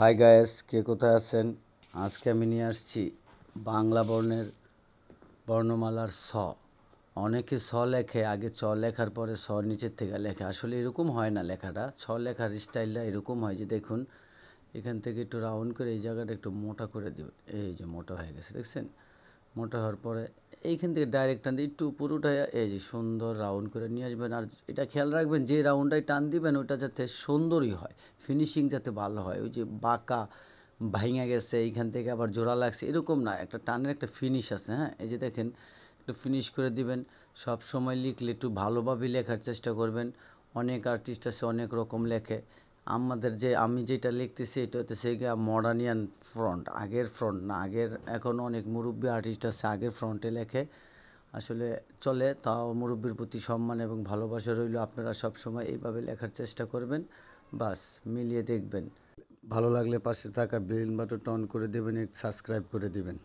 High guys, কে কোথায় আছেন? আজকে আমি নিয়ে আসছি বাংলা বর্ণমালার স। অনেকে স লেখে, আগে চ লেখার পরে স নিচের থেকে লেখে। আসলে এরকম হয় না, লেখাটা ছ লেখার স্টাইলটা এরকম হয় যে দেখুন, এখান থেকে একটু রাউন্ড করে এই জায়গাটা একটু মোটা করে দেবেন। এই যে মোটা হয়ে গেছে, দেখছেন? মোটা হওয়ার পরে এইখান থেকে ডাইরেক্ট টান দিয়ে একটু পুরোটা এই যে সুন্দর রাউন্ড করে নিয়ে আসবেন। আর এটা খেয়াল রাখবেন, যে রাউন্ডটাই টান দিবেন ওটা যাতে সুন্দরই হয়, ফিনিশিং যাতে ভালো হয়। ওই যে বাঁকা ভাঙা গেছে এইখান থেকে আবার জোড়া লাগছে এরকম না, একটা টানের একটা ফিনিশ আছে। হ্যাঁ, এই যে দেখেন, একটু ফিনিশ করে দিবেন। সব সময় লিখলে একটু ভালোভাবে লেখার চেষ্টা করবেন। অনেক আর্টিস্ট আছে অনেক রকম লেখে। আমি যেটা লিখতেছি এটা হচ্ছে গিয়ে মডার্নিয়ান ফ্রন্ট, আগের ফ্রন্ট না। এখনও অনেক মুরব্বী আর্টিস্ট আছে আগের ফ্রন্টে লেখে। আসলে চলে, তাও মুরব্বির প্রতি সম্মান এবং ভালোবাসা রইল। আপনারা সব সময় এইভাবে লেখার চেষ্টা করবেন, বাস মিলিয়ে দেখবেন। ভালো লাগলে পাশে থাকা বেল বাটনটা অন করে দেবেন, সাবস্ক্রাইব করে দেবেন।